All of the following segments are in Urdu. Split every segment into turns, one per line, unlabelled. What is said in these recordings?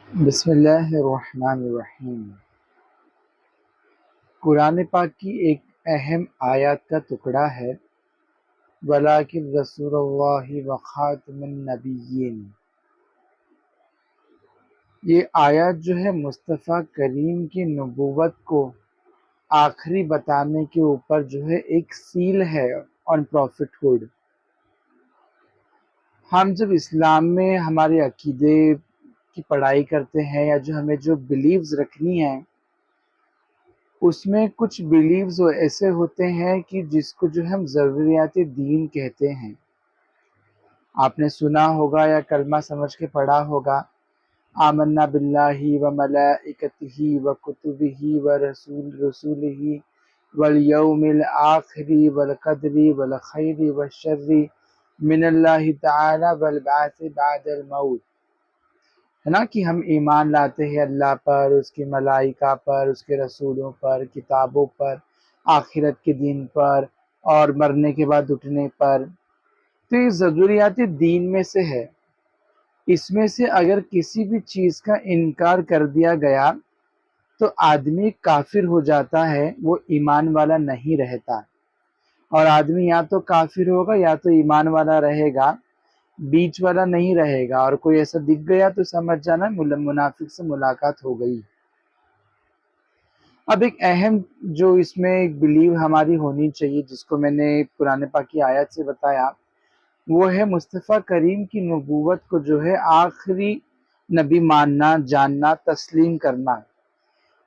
بسم اللہ الرحمن الرحیم۔ قرآن پاک کی ایک اہم آیات کا ٹکڑا ہے وَلَٰكِن رسول اللہ وخاتم النبیین۔ یہ آیات جو ہے مصطفیٰ کریم کی نبوت کو آخری بتانے کے اوپر جو ہے ایک سیل ہے آن پروفٹ ہوڈ۔ ہم جب اسلام میں ہمارے عقیدے کی پڑھائی کرتے ہیں یا جو ہمیں جو بلیوز رکھنی ہیں، اس میں کچھ بیلیوز ایسے ہوتے ہیں کہ جس کو جو ہم ضروریات دین کہتے ہیں۔ آپ نے سنا ہوگا یا کلمہ سمجھ کے پڑھا ہوگا، آمنا باللہ و ملائکتہ و کتبہ و رسولہ والیوم الآخر والقدر والخیر والشر من اللہ تعالی والبعث بعد الموت، ہے نا، کہ ہم ایمان لاتے ہیں اللہ پر، اس کی ملائکہ پر، اس کے رسولوں پر، کتابوں پر، آخرت کے دن پر اور مرنے کے بعد اٹھنے پر۔ تو یہ ضروریات دین میں سے ہے۔ اس میں سے اگر کسی بھی چیز کا انکار کر دیا گیا تو آدمی کافر ہو جاتا ہے، وہ ایمان والا نہیں رہتا۔ اور آدمی یا تو کافر ہوگا یا تو ایمان والا رہے گا، بیچ والا نہیں رہے گا۔ اور کوئی ایسا دکھ گیا تو سمجھ جانا منافق سے ملاقات ہو گئی۔ اب ایک اہم جو اس میں ایک بلیو ہماری ہونی چاہیے، جس کو میں نے قرآن پاک کی آیت سے بتایا، وہ ہے مصطفیٰ کریم کی نبوت کو جو ہے آخری نبی ماننا، جاننا، تسلیم کرنا۔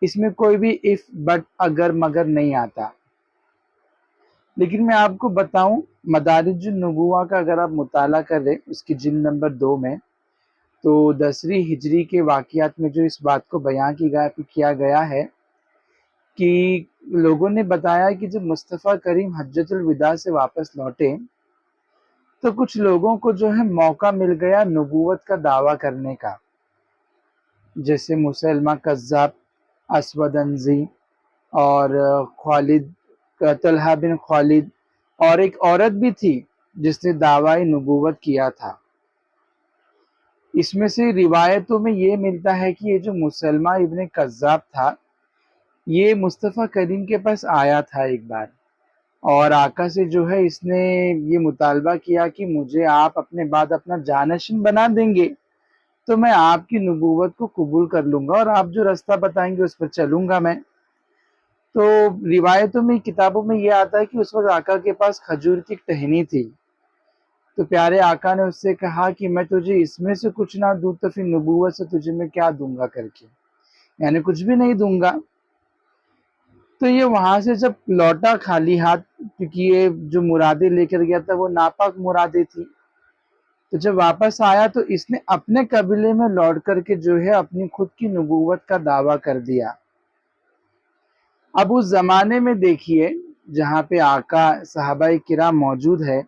اس میں کوئی بھی اف بٹ اگر مگر نہیں آتا۔ لیکن میں آپ کو بتاؤں، مدارج النبوہ کا اگر آپ مطالعہ کریں اس کی جلد نمبر 2 میں، تو 10ویں ہجری کے واقعات میں جو اس بات کو بیان کیا گیا ہے کہ لوگوں نے بتایا کہ جب مصطفیٰ کریم حجۃ الوداع سے واپس لوٹے تو کچھ لوگوں کو جو ہے موقع مل گیا نبوت کا دعویٰ کرنے کا، جیسے مسیلمہ کذاب، اسود عنزی اور طلحہ بن خالد، اور ایک عورت بھی تھی جس نے دعوی نبوت کیا تھا۔ اس میں سے روایتوں میں یہ ملتا ہے کہ یہ جو مسلمہ ابن کذاب تھا، یہ مصطفیٰ کریم کے پاس آیا تھا ایک بار، اور آقا سے جو ہے اس نے یہ مطالبہ کیا کہ مجھے آپ اپنے بعد اپنا جانشین بنا دیں گے تو میں آپ کی نبوت کو قبول کر لوں گا، اور آپ جو رستہ بتائیں گے اس پر چلوں گا میں۔ تو روایتوں میں، کتابوں میں یہ آتا ہے کہ اس وقت آقا کے پاس کھجور کی ایک ٹہنی تھی، تو پیارے آقا نے اس سے کہا کہ میں تجھے اس میں سے کچھ نہ دوں تو پھر نبوت سے تجھے میں کیا دوں گا کر کے، یعنی کچھ بھی نہیں دوں گا۔ تو یہ وہاں سے جب لوٹا خالی ہاتھ، کیونکہ یہ جو مرادیں لے کر گیا تھا وہ ناپاک مرادیں تھی، تو جب واپس آیا تو اس نے اپنے قبیلے میں لوٹ کر کے جو ہے اپنی خود کی نبوت کا دعویٰ کر دیا۔ اب اس زمانے میں دیکھیے جہاں پہ آقا، صحابہ کرام موجود ہے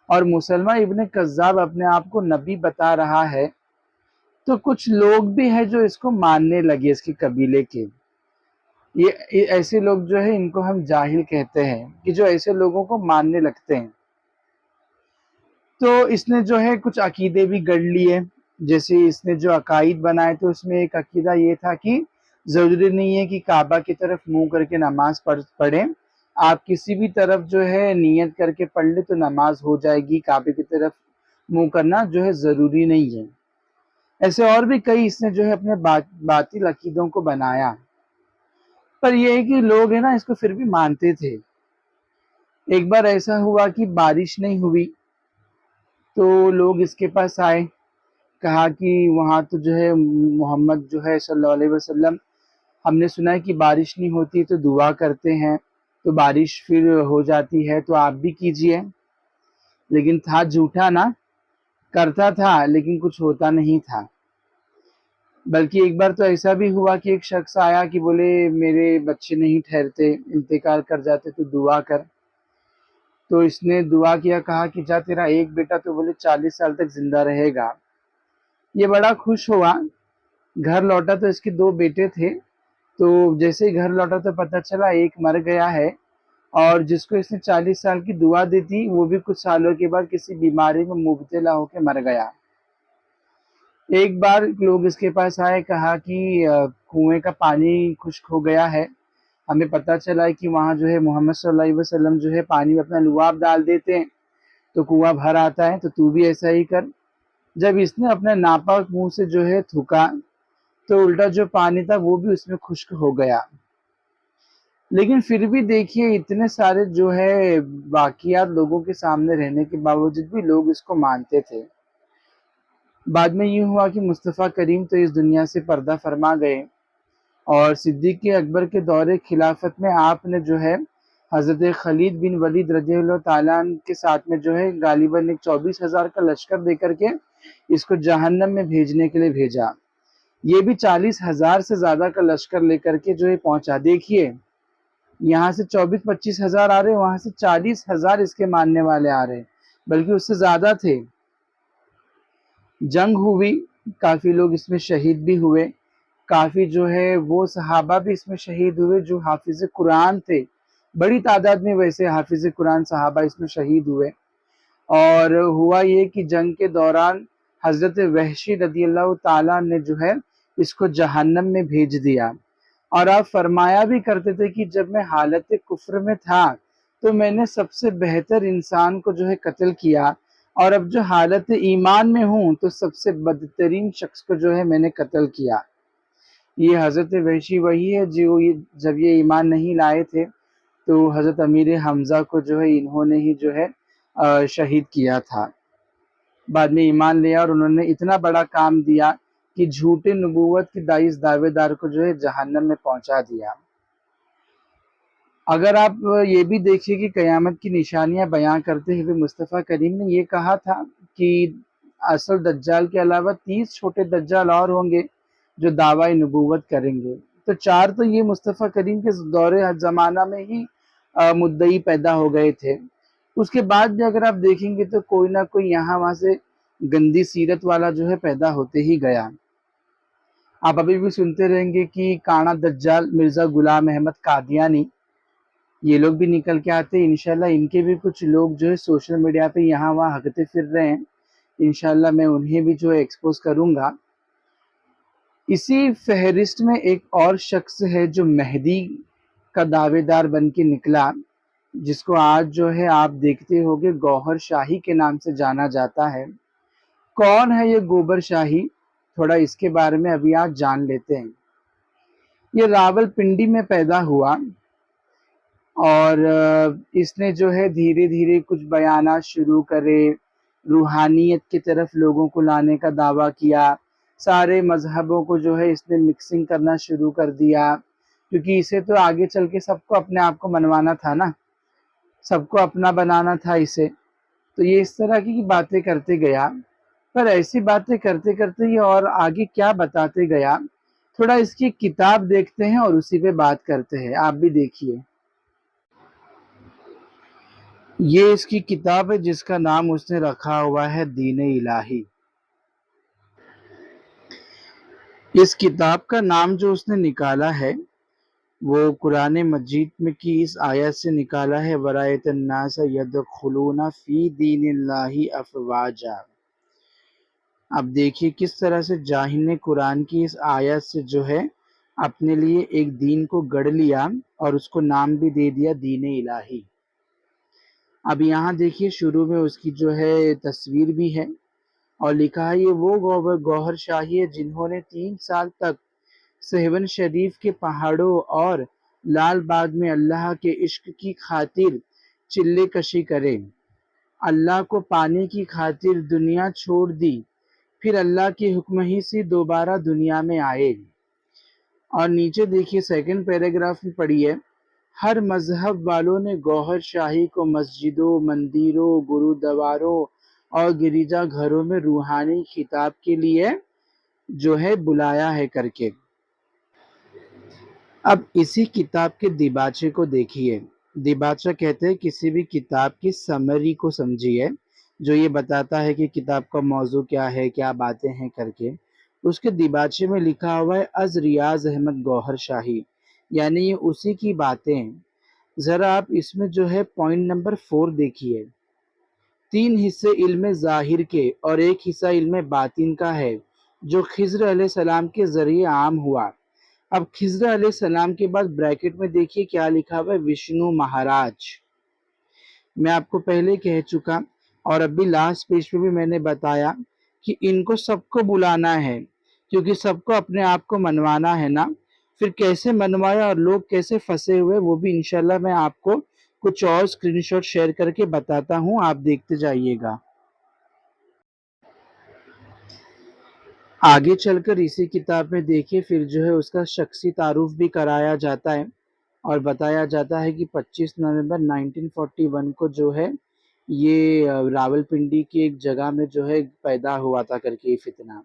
اور مسلمہ ابن کذاب اپنے آپ کو نبی بتا رہا ہے، تو کچھ لوگ بھی ہیں جو اس کو ماننے لگے، اس کے قبیلے کے۔ یہ ایسے لوگ جو ہے ان کو ہم جاہل کہتے ہیں، کہ جو ایسے لوگوں کو ماننے لگتے ہیں۔ تو اس نے جو ہے کچھ عقیدے بھی گڑھ لیے، جیسے اس نے جو عقائد بنائے تو اس میں ایک عقیدہ یہ تھا کہ ضروری نہیں ہے کہ کعبہ کی طرف منہ کر کے نماز پڑھیں، آپ کسی بھی طرف جو ہے نیت کر کے پڑھ لیں تو نماز ہو جائے گی، کعبے کی طرف منہ کرنا جو ہے ضروری نہیں ہے۔ ایسے اور بھی کئی اس نے جو ہے اپنے باطل عقیدوں کو بنایا، پر یہ ہے کہ لوگ ہیں نا اس کو پھر بھی مانتے تھے۔ ایک بار ایسا ہوا کہ بارش نہیں ہوئی تو لوگ اس کے پاس آئے، کہا کہ وہاں تو جو ہے محمد جو ہے صلی اللہ علیہ وسلم، ہم نے سنا ہے کہ بارش نہیں ہوتی تو دعا کرتے ہیں تو بارش پھر ہو جاتی ہے، تو آپ بھی کیجئے۔ لیکن تھا جھوٹا نا، کرتا تھا لیکن کچھ ہوتا نہیں تھا۔ بلکہ ایک بار تو ایسا بھی ہوا کہ ایک شخص آیا کہ بولے میرے بچے نہیں ٹھہرتے، انتقال کر جاتے تو دعا کر۔ تو اس نے دعا کیا، کہا کہ جا تیرا ایک بیٹا تو بولے 40 سال تک زندہ رہے گا۔ یہ بڑا خوش ہوا، گھر لوٹا تو اس کے 2 بیٹے تھے، تو جیسے ہی گھر لوٹا تو پتہ چلا ایک مر گیا ہے، اور جس کو اس نے 40 سال کی دعا دی تھی وہ بھی کچھ سالوں کے بعد کسی بیماری میں مبتلا ہو کے مر گیا۔ ایک بار لوگ اس کے پاس آئے، کہا کہ کنویں کا پانی خشک ہو گیا ہے، ہمیں پتہ چلا ہے کہ وہاں جو ہے محمد صلی اللہ علیہ وسلم جو ہے پانی میں اپنا لعاب ڈال دیتے ہیں تو کنواں بھر آتا ہے، تو بھی ایسا ہی کر۔ جب اس نے اپنے ناپاک منہ سے جو ہے تھوکا تو الٹا جو پانی تھا وہ بھی اس میں خشک ہو گیا۔ لیکن پھر بھی دیکھیے اتنے سارے جو ہے واقعات لوگوں کے سامنے رہنے کے باوجود بھی لوگ اس کو مانتے تھے۔ بعد میں یہ ہوا کہ مصطفیٰ کریم تو اس دنیا سے پردہ فرما گئے، اور صدیق اکبر کے دور خلافت میں آپ نے جو ہے حضرت خالد بن ولید رضی اللہ تعالیٰ عنہ کے ساتھ میں جو ہے غالباً ایک 24,000 کا لشکر دے کر کے اس کو جہنم میں بھیجنے کے لیے بھیجا۔ یہ بھی 40,000 سے زیادہ کا لشکر لے کر کے جو ہے پہنچا۔ دیکھیے یہاں سے 24-25,000 آ رہے، وہاں سے 40,000 اس کے ماننے والے آ رہے، بلکہ اس سے زیادہ تھے۔ جنگ ہوئی، کافی لوگ اس میں شہید بھی ہوئے، کافی جو ہے وہ صحابہ بھی اس میں شہید ہوئے جو حافظ قرآن تھے، بڑی تعداد میں ویسے حافظ قرآن صحابہ اس میں شہید ہوئے۔ اور ہوا یہ کہ جنگ کے دوران حضرت وحشی رضی اللہ تعالیٰ نے جو ہے اس کو جہنم میں بھیج دیا، اور آپ فرمایا بھی کرتے تھے کہ جب میں حالت کفر میں تھا تو میں نے سب سے بہتر انسان کو جو ہے قتل کیا، اور اب جو حالت ایمان میں ہوں تو سب سے بدترین شخص کو جو ہے میں نے قتل کیا۔ یہ حضرت وحشی وہی ہے جو جب یہ ایمان نہیں لائے تھے تو حضرت امیر حمزہ کو جو ہے انہوں نے ہی جو ہے شہید کیا تھا۔ بعد میں ایمان لیا اور انہوں نے اتنا بڑا کام دیا کہ جھوٹے نبوت کی دائز دعوے دار کو جو ہے جہنم میں پہنچا دیا۔ اگر آپ یہ بھی دیکھیے کہ قیامت کی نشانیاں بیان کرتے ہوئے مصطفیٰ کریم نے یہ کہا تھا کہ اصل دجال کے علاوہ 30 چھوٹے دجال اور ہوں گے جو دعوی نبوت کریں گے، تو 4 تو یہ مصطفیٰ کریم کے دور زمانہ میں ہی مدعی پیدا ہو گئے تھے۔ اس کے بعد بھی اگر آپ دیکھیں گے تو کوئی نہ کوئی یہاں وہاں سے گندی سیرت والا جو ہے پیدا ہوتے ہی گیا۔ آپ ابھی بھی سنتے رہیں گے کہ کانا دجال مرزا غلام احمد قادیانی، یہ لوگ بھی نکل کے آتے ہیں۔ انشاءاللہ ان کے بھی کچھ لوگ جو ہے سوشل میڈیا پہ یہاں وہاں ہگتے پھر رہے ہیں، انشاءاللہ میں انہیں بھی جو ہے ایکسپوز کروں گا۔ اسی فہرست میں ایک اور شخص ہے جو مہدی کا دعوے دار بن کے نکلا، جس کو آج جو ہے آپ دیکھتے ہوگے گوہر شاہی کے نام سے جانا جاتا ہے۔ کون ہے یہ گوبر شاہی؟ تھوڑا اس کے بارے میں ابھی آج جان لیتے ہیں۔ یہ راول پنڈی میں پیدا ہوا، اور اس نے جو ہے دھیرے دھیرے کچھ بیانات شروع کرے، روحانیت کی طرف لوگوں کو لانے کا دعویٰ کیا، سارے مذہبوں کو جو ہے اس نے مکسنگ کرنا شروع کر دیا، کیونکہ اسے تو آگے چل کے سب کو اپنے آپ کو منوانا تھا نا، سب کو اپنا بنانا تھا اسے، تو یہ اس طرح کی باتیں کرتے گیا۔ پر ایسی باتیں کرتے کرتے یہ اور آگے کیا بتاتے گیا، تھوڑا اس کی کتاب دیکھتے ہیں اور اسی پہ بات کرتے ہیں۔ آپ بھی دیکھیے، یہ اس کی کتاب ہے جس کا نام اس نے رکھا ہوا ہے دین الہی۔ اس کتاب کا نام جو اس نے نکالا ہے وہ قرآن مجید میں کی اس آیت سے نکالا ہے، وَرَأَيْتَ النَّاسَ يَدْخُلُونَ فِي دِينِ اللَّهِ أَفْوَاجًا۔ اب دیکھیے کس طرح سے جاہل نے قرآن کی اس آیت سے جو ہے اپنے لیے ایک دین کو گڑھ لیا اور اس کو نام بھی دے دیا دین الہی۔ اب یہاں دیکھیے شروع میں اس کی جو ہے تصویر بھی ہے، اور لکھا ہے یہ وہ گوہر شاہی ہے جنہوں نے 3 سال تک سہون شریف کے پہاڑوں اور لال باغ میں اللہ کے عشق کی خاطر چلے کشی کرے، اللہ کو پانے کی خاطر دنیا چھوڑ دی، پھر اللہ کے حکم ہی سے دوبارہ دنیا میں آئے۔ اور نیچے دیکھیے سیکنڈ پیراگراف میں پڑھیے، ہر مذہب والوں نے گوہر شاہی کو مسجدوں، مندروں، گرودواروں اور گرجا گھروں میں روحانی خطاب کے لیے جو ہے بلایا ہے کر کے۔ اب اسی کتاب کے دیباچے کو دیکھیے۔ دیباچہ کہتے ہیں کسی بھی کتاب کی سمری کو سمجھیے، جو یہ بتاتا ہے کہ کتاب کا موضوع کیا ہے، کیا باتیں ہیں کر کے۔ اس کے دیباچے میں لکھا ہوا ہے از ریاض احمد گوہر شاہی، یعنی یہ اسی کی باتیں ہیں۔ ذرا آپ اس میں جو ہے پوائنٹ نمبر 4 دیکھیے، 3 حصے علم ظاہر کے اور 1 حصہ علم باطن کا ہے، جو خضر علیہ السلام کے ذریعے عام ہوا۔ اب خضر علیہ السلام کے بعد بریکٹ میں دیکھیے کیا لکھا ہوا ہے، وشنو مہاراج۔ میں آپ کو پہلے کہہ چکا اور ابھی لاسٹ پیج پہ بھی میں نے بتایا کہ ان کو سب کو بلانا ہے، کیونکہ سب کو اپنے آپ کو منوانا ہے نا۔ پھر کیسے منوایا اور لوگ کیسے پھنسے ہوئے وہ بھی انشاءاللہ میں آپ کو کچھ اور اسکرین شاٹ شیئر کر کے بتاتا ہوں، آپ دیکھتے جائیے گا۔ آگے چل کر اسی کتاب میں دیکھیے پھر جو ہے اس کا شخصی تعارف بھی کرایا جاتا ہے اور بتایا جاتا ہے کہ 25 نومبر 1941 کو جو ہے یہ راول پنڈی کی ایک جگہ میں جو ہے پیدا ہوا تھا کر کے یہ فتنہ۔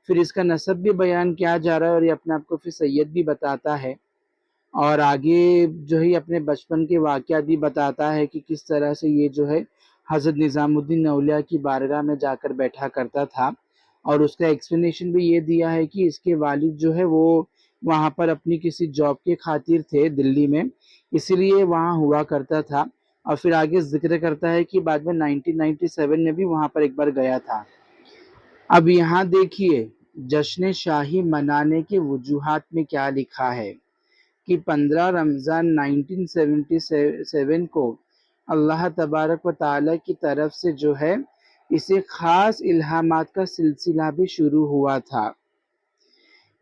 پھر اس کا نسب بھی بیان کیا جا رہا ہے اور یہ اپنے آپ کو پھر سید بھی بتاتا ہے، اور آگے جو ہے اپنے بچپن کے واقعات بھی بتاتا ہے کہ کس طرح سے یہ جو ہے حضرت نظام الدین اولیاء کی بارگاہ میں جا کر بیٹھا کرتا تھا، اور اس کا ایکسپلینیشن بھی یہ دیا ہے کہ اس کے والد جو ہے وہ وہاں پر اپنی کسی جاب کے خاطر تھے دلی میں، اسی لیے وہاں ہوا کرتا تھا، اور پھر آگے ذکر کرتا ہے کہ بعد میں 1997 میں بھی وہاں پر ایک بار گیا تھا۔ اب یہاں دیکھیے جشن شاہی منانے کے وجوہات میں کیا لکھا ہے کہ 15 رمضان 1977 کو اللہ تبارک و تعالیٰ کی طرف سے جو ہے اسے خاص الہامات کا سلسلہ بھی شروع ہوا تھا،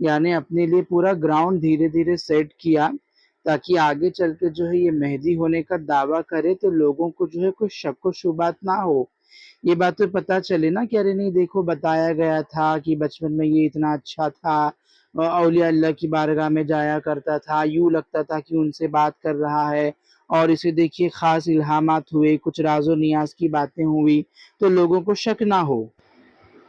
یعنی اپنے لیے پورا گراؤنڈ دھیرے دھیرے سیٹ کیا تاکہ آگے چل کے جو ہے یہ مہدی ہونے کا دعویٰ کرے تو لوگوں کو جو ہے کوئی شک و شبہات نہ ہو، یہ بات تو پتہ چلے نا کہ ارے نہیں دیکھو بتایا گیا تھا کہ بچپن میں یہ اتنا اچھا تھا، اولیاء اللہ کی بارگاہ میں جایا کرتا تھا، یوں لگتا تھا کہ ان سے بات کر رہا ہے، اور اسے دیکھیے خاص الہامات ہوئے، کچھ راز و نیاز کی باتیں ہوئی تو لوگوں کو شک نہ ہو۔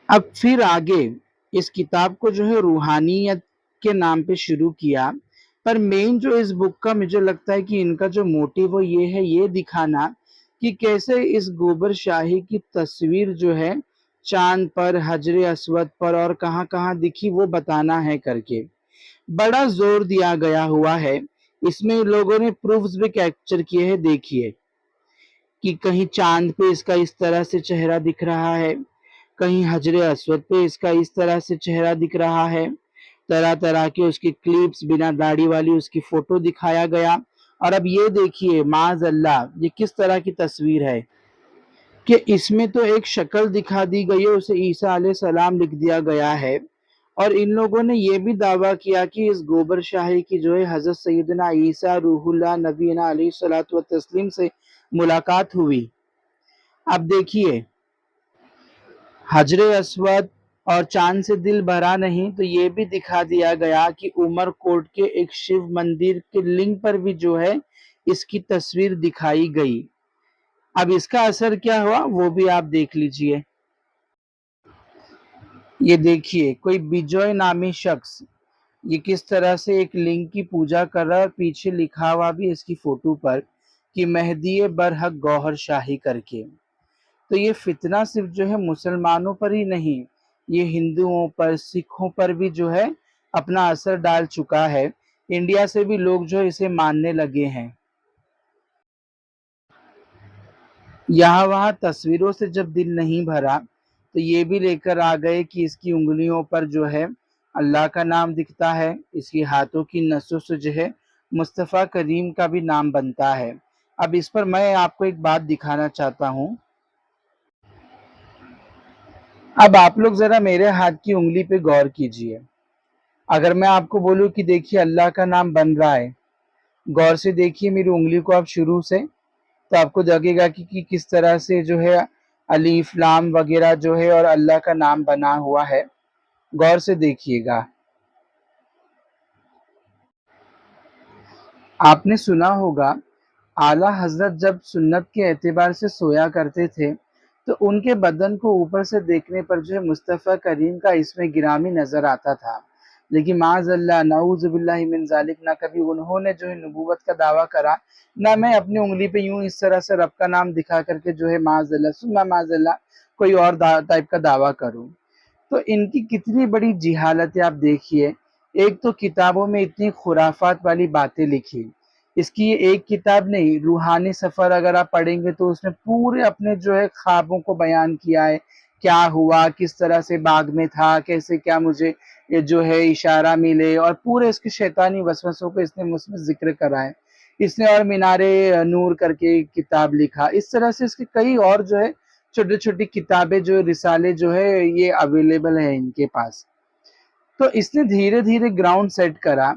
اب پھر آگے اس کتاب کو جو ہے روحانیت کے نام پہ شروع کیا، پر مین جو اس بک کا مجھے لگتا ہے کہ ان کا جو موٹیو وہ یہ ہے، یہ دکھانا کہ کیسے اس گوبر شاہی کی تصویر جو ہے چاند پر، حجر اسود پر اور کہاں کہاں دکھی وہ بتانا ہے کر کے بڑا زور دیا گیا ہوا ہے۔ اس میں لوگوں نے پروفز بھی کیپچر کیے ہیں، دیکھیے کہ کہیں چاند پہ اس کا اس طرح سے چہرہ دکھ رہا ہے، کہیں حجر اسود پہ اس کا اس طرح سے چہرہ دکھ رہا ہے، طرح طرح کے اس کی کلپس، بنا داڑھی والی اس کی فوٹو دکھایا گیا، اور اب یہ دیکھیے معاذ اللہ یہ کس طرح کی تصویر ہے کہ اس میں تو ایک شکل دکھا دی گئی ہے، اسے عیسیٰ علیہ السلام لکھ دیا گیا ہے، اور ان لوگوں نے یہ بھی دعویٰ کیا کہ اس گوبر شاہی کی جو ہے حضرت سیدنا عیسیٰ روح اللہ نبینا علیہ الصلوۃ والتسلیم سے ملاقات ہوئی۔ اب دیکھیے حجر اسود اور چاند سے دل بھرا نہیں تو یہ بھی دکھا دیا گیا کہ عمر کوٹ کے ایک شیو مندر کے لنگ پر بھی جو ہے اس کی تصویر دکھائی گئی۔ اب اس کا اثر کیا ہوا وہ بھی آپ دیکھ لیجئے۔ یہ دیکھیے کوئی بجوئے نامی شخص یہ کس طرح سے ایک لنگ کی پوجا کر رہا ہے، پیچھے لکھا ہوا بھی اس کی فوٹو پر کہ مہدی برحق گوہر شاہی کر کے۔ تو یہ فتنہ صرف جو ہے مسلمانوں پر ہی نہیں، یہ ہندوؤں پر، سکھوں پر بھی جو ہے اپنا اثر ڈال چکا ہے، انڈیا سے بھی لوگ جو اسے ماننے لگے ہیں۔ یہاں وہاں تصویروں سے جب دل نہیں بھرا تو یہ بھی لے کر آ گئے کہ اس کی انگلیوں پر جو ہے اللہ کا نام دکھتا ہے، اس کی ہاتھوں کی نسوں سے جو ہے مصطفیٰ کریم کا بھی نام بنتا ہے۔ اب اس پر میں آپ کو ایک بات دکھانا چاہتا ہوں۔ اب آپ لوگ ذرا میرے ہاتھ کی انگلی پہ غور کیجئے، اگر میں آپ کو بولوں کہ دیکھیے اللہ کا نام بن رہا ہے، غور سے دیکھیے میری انگلی کو آپ شروع سے، تو آپ کو لگے گا کہ کس طرح سے جو ہے الف لام وغیرہ جو ہے اور اللہ کا نام بنا ہوا ہے، غور سے دیکھیے گا۔ آپ نے سنا ہوگا اعلیٰ حضرت جب سنت کے اعتبار سے سویا کرتے تھے تو ان کے بدن کو اوپر سے دیکھنے پر جو ہے مصطفیٰ کریم کا اسم گرامی نظر آتا تھا، لیکن معاذ اللہ نعوذ باللہ من ذالک، نہ کبھی انہوں نے جو ہے نبوت کا دعویٰ کرا، نہ میں اپنی انگلی پہ یوں اس طرح سے رب کا نام دکھا کر کے جو ہے معاذ اللہ ثم معاذ اللہ کوئی اور ٹائپ کا دعویٰ کروں۔ تو ان کی کتنی بڑی جہالت ہے، آپ دیکھیے، ایک تو کتابوں میں اتنی خرافات والی باتیں لکھی، اس کی یہ ایک کتاب نہیں، روحانی سفر اگر آپ پڑھیں گے تو اس نے پورے اپنے جو ہے خوابوں کو بیان کیا ہے کیا ہوا، کس طرح سے باغ میں تھا، کیسے کیا مجھے یہ جو ہے اشارہ ملے، اور پورے اس کے شیطانی وسوسوں کو اس نے مجھ میں ذکر کرا ہے۔ اس نے اور مینارے نور کر کے کتاب لکھا، اس طرح سے اس کی کئی اور جو ہے چھوٹی چھوٹی کتابیں جو رسالے جو ہے یہ اویلیبل ہے ان کے پاس۔ تو اس نے دھیرے دھیرے گراؤنڈ سیٹ کرا،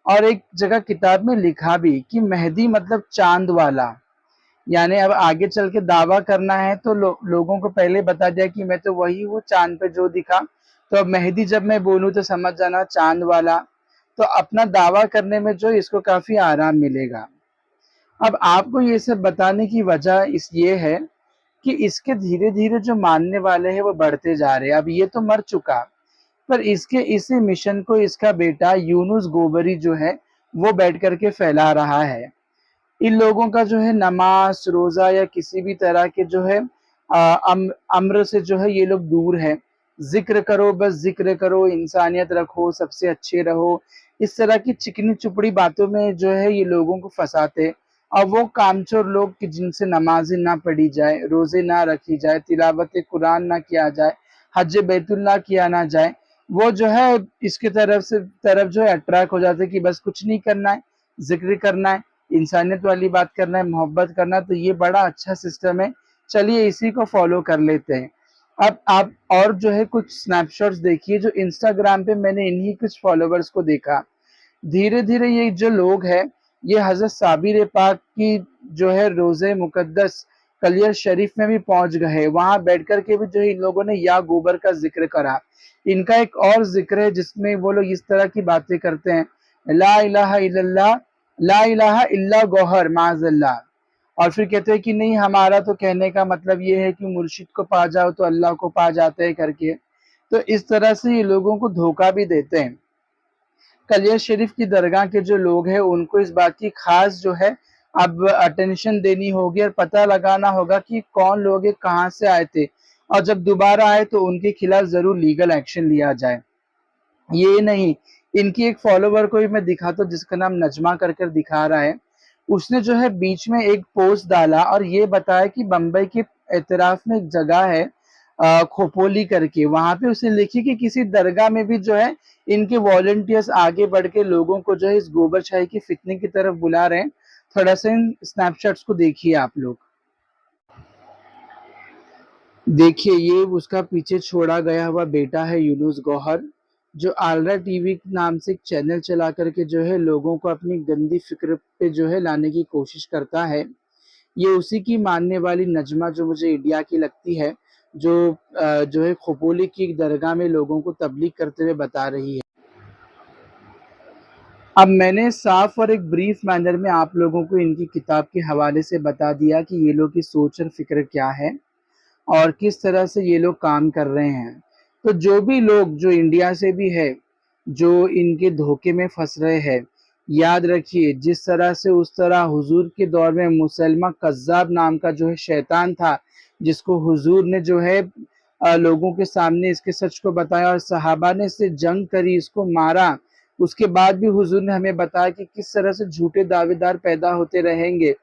اور ایک جگہ کتاب میں لکھا بھی کہ مہدی مطلب چاند والا، یعنی اب آگے چل کے دعویٰ کرنا ہے تو لوگوں کو پہلے بتا دیا کہ میں تو وہی ہوں چاند پہ جو دکھا، تو اب مہدی جب میں بولوں تو سمجھ جانا چاند والا، تو اپنا دعویٰ کرنے میں جو اس کو کافی آرام ملے گا۔ اب آپ کو یہ سب بتانے کی وجہ یہ ہے کہ اس کے دھیرے دھیرے جو ماننے والے ہیں وہ بڑھتے جا رہے ہیں۔ اب یہ تو مر چکا، پر اس کے اسی مشن کو اس کا بیٹا یونس گوبری جو ہے وہ بیٹھ کر کے پھیلا رہا ہے۔ ان لوگوں کا جو ہے نماز روزہ یا کسی بھی طرح کے جو ہے امر سے جو ہے یہ لوگ دور ہے۔ ذکر کرو، بس ذکر کرو، انسانیت رکھو، سب سے اچھے رہو، اس طرح کی چکنی چپڑی باتوں میں جو ہے یہ لوگوں کو پھنساتے، اور وہ کامچور لوگ کہ جن سے نمازیں نہ پڑھی جائے، روزے نہ رکھی جائے، تلاوت قرآن نہ کیا جائے، حج بیت اللہ کیا نہ جائے، وہ جو ہے اس کی طرف جو ہے اٹریکٹ ہو جاتے کہ بس کچھ نہیں کرنا ہے، ذکر کرنا ہے، انسانیت والی بات کرنا ہے، محبت کرنا ہے، تو یہ بڑا اچھا سسٹم ہے، چلیے اسی کو فالو کر لیتے ہیں۔ اب آپ اور جو ہے کچھ سنیپ شاٹس دیکھیے جو انسٹاگرام پہ میں نے انہی کچھ فالوورز کو دیکھا۔ دھیرے دھیرے یہ جو لوگ ہیں یہ حضرت صابر پاک کی جو ہے روزے مقدس کلیر شریف میں بھی پہنچ گئے، وہاں بیٹھ کر کے بھی جو ہے ان لوگوں نے یا گوبر کا ذکر کرا۔ ان کا ایک اور ذکر ہے جس میں وہ لوگ اس طرح کی باتیں کرتے ہیں، لا الہ الا اللہ، لا الہ الا گوہر معاذ اللہ، اور پھر کہتے ہیں کہ نہیں ہمارا تو کہنے کا مطلب یہ ہے کہ مرشد کو پا جاؤ تو اللہ کو پا جاتے ہیں کر کے۔ تو اس طرح سے یہ لوگوں کو دھوکہ بھی دیتے ہیں۔ کلیر شریف کی درگاہ کے جو لوگ ہیں ان کو اس بات کی خاص جو ہے اب اٹینشن دینی ہوگی اور پتہ لگانا ہوگا کہ کون لوگ ہیں، کہاں سے آئے تھے، اور جب دوبارہ آئے تو ان کے خلاف ضرور لیگل ایکشن لیا جائے۔ یہ نہیں، ان کی ایک فالوور کو بھی میں دکھاتا ہوں جس کا نام نجمہ کر دکھا رہا ہے، اس نے جو ہے بیچ میں ایک پوسٹ ڈالا اور یہ بتایا کہ بمبئی کے اعتراف میں ایک جگہ ہے کھوپولی کر کے، وہاں پہ اس نے لکھی کہ کسی درگاہ میں بھی جو ہے ان کے والنٹیئرز آگے بڑھ کے لوگوں کو جو ہے اس گوبر چھائی کی فتنے کی طرف بلا رہے ہیں۔ تھوڑا سا ان سنیپ شاٹس کو دیکھیے آپ لوگ، دیکھیے یہ اس کا پیچھے چھوڑا گیا ہوا بیٹا ہے یونس گوہر، جو آلرا ٹی وی نام سے ایک چینل چلا کر کے جو ہے لوگوں کو اپنی گندی فکر پہ جو ہے لانے کی کوشش کرتا ہے۔ یہ اسی کی ماننے والی نجمہ جو مجھے انڈیا کی لگتی ہے، جو ہے کھوپولی کی درگاہ میں لوگوں کو تبلیغ کرتے ہوئے بتا رہی ہے۔ اب میں نے صاف اور ایک بریف مینر میں آپ لوگوں کو ان کی کتاب کے حوالے سے بتا دیا کہ یہ لوگ کی سوچ اور فکر کیا ہے اور کس طرح سے یہ لوگ کام کر رہے ہیں۔ تو جو بھی لوگ جو انڈیا سے بھی ہے جو ان کے دھوکے میں پھنس رہے ہیں، یاد رکھیے جس طرح سے اس طرح حضور کے دور میں مسلمہ کذاب نام کا جو ہے شیطان تھا، جس کو حضور نے جو ہے لوگوں کے سامنے اس کے سچ کو بتایا اور صحابہ نے اس سے جنگ کری، اس کو مارا، اس کے بعد بھی حضور نے ہمیں بتایا کہ کس طرح سے جھوٹے دعوے دار پیدا ہوتے رہیں گے۔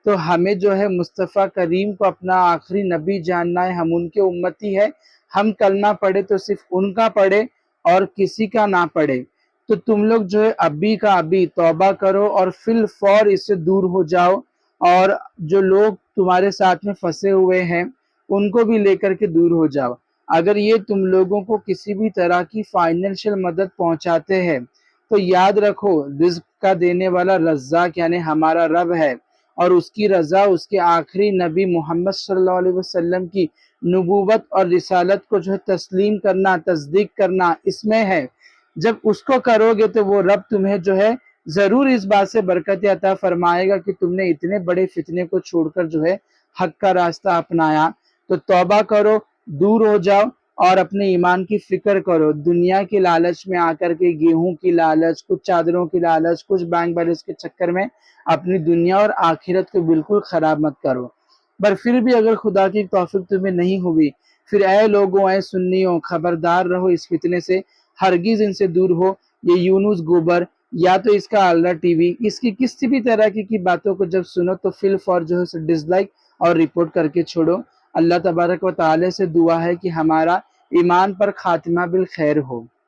تو ہمیں جو ہے مصطفیٰ کریم کو اپنا آخری نبی جاننا ہے، ہم ان کے امتی ہے، ہم کلمہ پڑھے تو صرف ان کا پڑھے اور کسی کا نہ پڑھے۔ تو تم لوگ جو ہے ابھی کا ابھی توبہ کرو اور فی الفور اس سے دور ہو جاؤ، اور جو لوگ تمہارے ساتھ میں پھنسے ہوئے ہیں ان کو بھی لے کر کے دور ہو جاؤ۔ اگر یہ تم لوگوں کو کسی بھی طرح کی فائنینشیل مدد پہنچاتے ہیں تو یاد رکھو رزق کا دینے والا رزاق یعنی ہمارا رب ہے، اور اس کی رضا اس کے آخری نبی محمد صلی اللہ علیہ وسلم کی نبوت اور رسالت کو جو ہے تسلیم کرنا، تصدیق کرنا اس میں ہے۔ جب اس کو کرو گے تو وہ رب تمہیں جو ہے ضرور اس بات سے برکت عطا فرمائے گا کہ تم نے اتنے بڑے فتنے کو چھوڑ کر جو ہے حق کا راستہ اپنایا۔ تو توبہ کرو، دور ہو جاؤ اور اپنے ایمان کی فکر کرو۔ دنیا کے لالچ میں آ کر کے گیہوں کی لالچ، کچھ چادروں کی لالچ، کچھ بینک بیلنس کے چکر میں اپنی دنیا اور آخرت کو بالکل خراب مت کرو۔ پر پھر بھی اگر خدا کی توفیق تمہیں نہیں ہوئی، پھر اے لوگوں، اے سنیوں، خبردار رہو اس فتنے سے، ہرگز ان سے دور ہو۔ یہ یونس گوبر یا تو اس کا آلرا ٹی وی، اس کی کسی بھی طرح کی باتوں کو جب سنو تو فی الفور جو ہے ڈس لائک اور رپورٹ کر کے چھوڑو۔ اللہ تبارک و تعالی سے دعا ہے کہ ہمارا ایمان پر خاتمہ بالخیر ہو۔